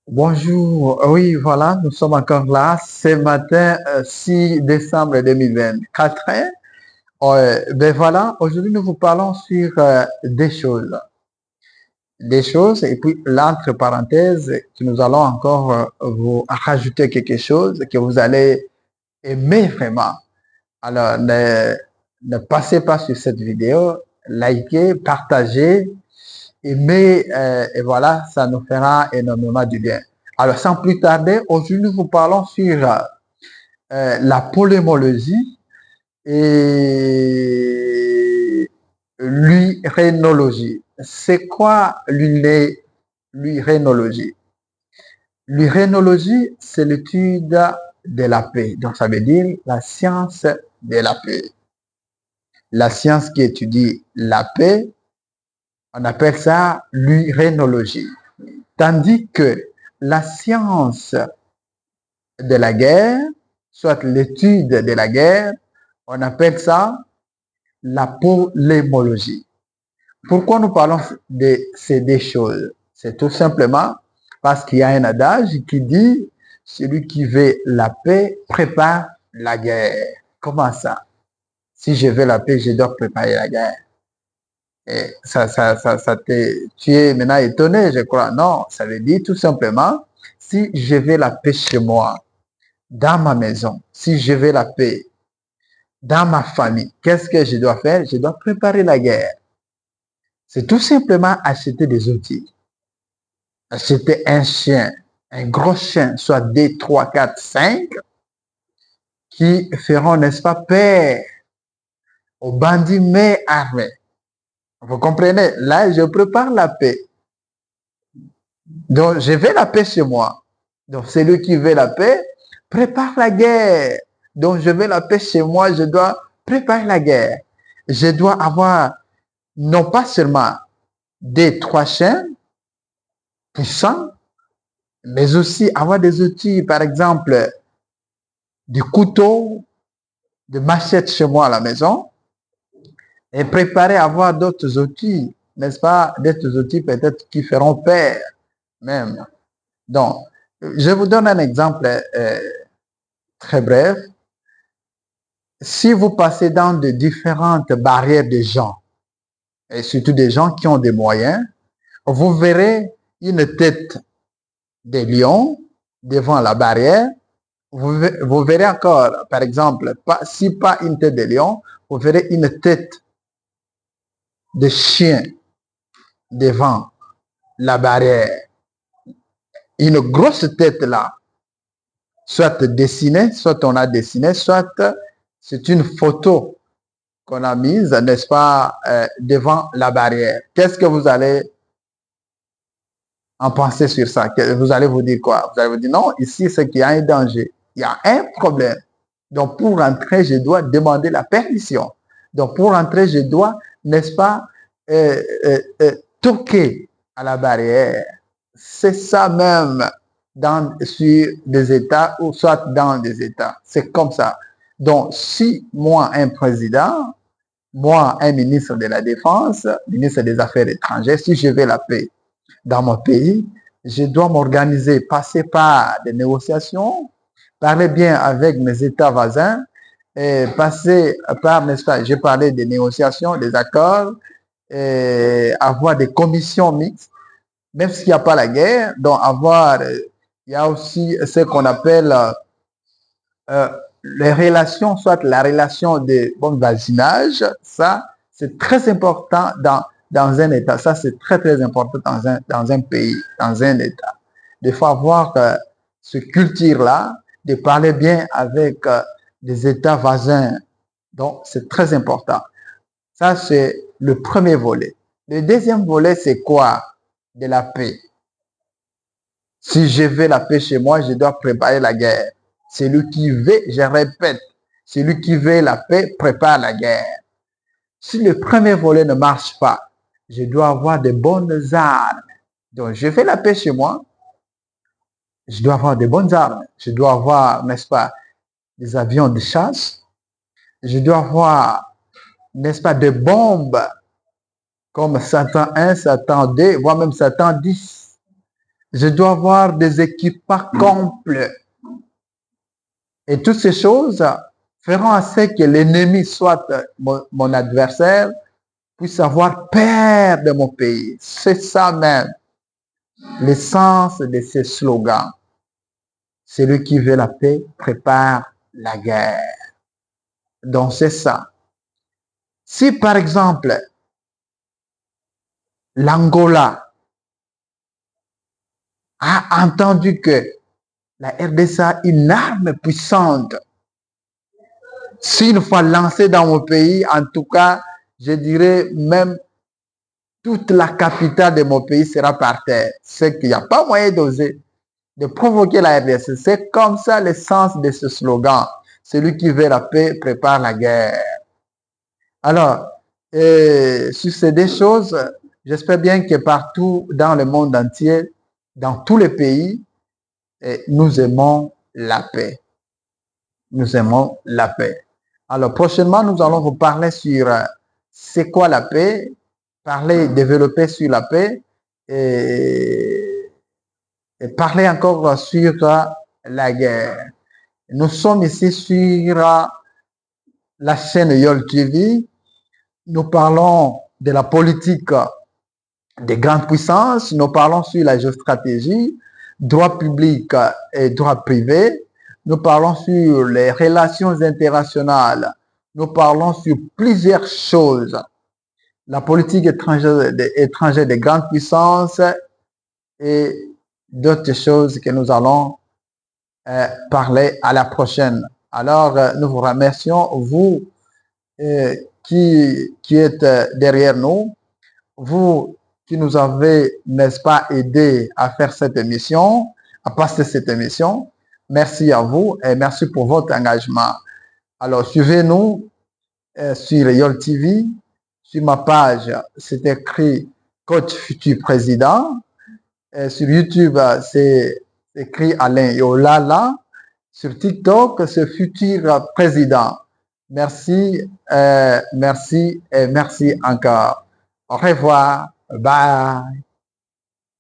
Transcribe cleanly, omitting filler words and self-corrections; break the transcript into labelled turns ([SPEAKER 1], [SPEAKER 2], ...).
[SPEAKER 1] Bonjour, oui, voilà, nous sommes encore là. Ce matin, 6 décembre 2024. Ben voilà, aujourd'hui nous vous parlons sur des choses, et puis l'entre parenthèses, que nous allons encore vous rajouter quelque chose que vous allez aimer vraiment. Alors, ne passez pas sur cette vidéo, likez, partagez, aimez, et voilà, ça nous fera énormément du bien. Alors, sans plus tarder, aujourd'hui, nous vous parlons sur la polémologie et l'urénologie. C'est quoi l'urénologie? L'urénologie, c'est l'étude de la paix. Donc, ça veut dire la science de la paix. La science qui étudie la paix, on appelle ça l'urénologie. Tandis que la science de la guerre, soit l'étude de la guerre, on appelle ça la polémologie. Pourquoi nous parlons de ces deux choses? C'est tout simplement parce qu'il y a un adage qui dit celui qui veut la paix prépare la guerre. Comment ça? Si je veux la paix, je dois préparer la guerre. Et tu es maintenant étonné, je crois. Non, ça veut dire tout simplement, si je veux la paix chez moi, dans ma maison, si je veux la paix dans ma famille, qu'est-ce que je dois faire? Je dois préparer la guerre. C'est tout simplement acheter des outils. Acheter un chien, un gros chien, soit 2, 3, 4, 5, qui feront, n'est-ce pas, paix aux bandits mais armés. Vous comprenez? Là, je prépare la paix. Donc, je veux la paix chez moi. Donc, celui qui veut la paix prépare la guerre. Donc, je veux la paix chez moi, je dois préparer la guerre. Je dois avoir non pas seulement des trois chiens puissants, mais aussi avoir des outils, par exemple, des couteaux, des machettes chez moi à la maison, et préparer à avoir d'autres outils, n'est-ce pas? D'autres outils peut-être qui feront peur même. Donc, je vous donne un exemple très bref. Si vous passez dans de différentes barrières de gens, et surtout des gens qui ont des moyens, vous verrez une tête de lion devant la barrière. Vous verrez encore, par exemple, si pas une tête de lion, vous verrez une tête de chien devant la barrière. Une grosse tête là, soit dessinée, soit on a dessiné, soit c'est une photo qu'on a mise, n'est-ce pas, devant la barrière. Qu'est-ce que vous allez en penser sur ça? Vous allez vous dire quoi? Vous allez vous dire non, ici c'est qu'il y a un danger, il y a un problème. Donc pour rentrer, je dois demander la permission. Donc pour rentrer, je dois, n'est-ce pas, toquer à la barrière. C'est ça même sur des États ou soit dans des États. C'est comme ça. Donc si moi, un président, moi, un ministre de la Défense, ministre des Affaires étrangères, si je veux la paix dans mon pays, je dois m'organiser, passer par des négociations, parler bien avec mes États voisins, et passer par, n'est-ce pas, j'ai parlé des négociations, des accords, et avoir des commissions mixtes, même s'il n'y a pas la guerre, donc il y a aussi ce qu'on appelle euh, les relations, soit la relation de bon voisinage, ça, c'est très important dans un État. Ça, c'est très, très important dans un pays, dans un État. Il faut avoir ce culture-là, de parler bien avec des États voisins. Donc, c'est très important. Ça, c'est le premier volet. Le deuxième volet, c'est quoi? De la paix. Si je veux la paix chez moi, je dois préparer la guerre. Celui qui veut, je répète, celui qui veut la paix prépare la guerre. Si le premier volet ne marche pas, je dois avoir de bonnes armes. Donc, je fais la paix chez moi, je dois avoir de bonnes armes. Je dois avoir, n'est-ce pas, des avions de chasse. Je dois avoir, n'est-ce pas, des bombes comme Satan 1, Satan 2, voire même Satan 10. Je dois avoir des équipements complets. Et toutes ces choses feront à ce que l'ennemi, soit mon adversaire, puisse avoir peur de mon pays. C'est ça même l'essence de ces slogans. Celui qui veut la paix prépare la guerre. Donc c'est ça. Si par exemple l'Angola a entendu que la RDC a une arme puissante, s'il faut lancer dans mon pays, en tout cas, je dirais même toute la capitale de mon pays sera par terre. C'est qu'il n'y a pas moyen d'oser, de provoquer la RDC. C'est comme ça le sens de ce slogan. Celui qui veut la paix prépare la guerre. Alors, sur ces deux choses, j'espère bien que partout dans le monde entier, dans tous les pays, nous aimons la paix. Nous aimons la paix. Alors, prochainement, nous allons vous parler sur c'est quoi la paix, développer sur la paix et parler encore sur la guerre. Nous sommes ici sur la chaîne YOL TV. Nous parlons de la politique des grandes puissances. Nous parlons sur la géostratégie, droit public et droit privé. Nous parlons sur les relations internationales. Nous parlons sur plusieurs choses. La politique étrangère des grandes puissances et d'autres choses que nous allons parler à la prochaine. Alors, nous vous remercions, vous qui êtes derrière nous, vous qui nous avez, n'est-ce pas, aidé à faire cette émission, à passer cette émission. Merci à vous et merci pour votre engagement. Alors, suivez-nous sur YOL TV. Sur ma page, c'est écrit Coach Futur Président. Sur YouTube, c'est écrit Alain Yolala. Sur TikTok, c'est Futur Président. Merci, merci et merci encore. Au revoir. Bye.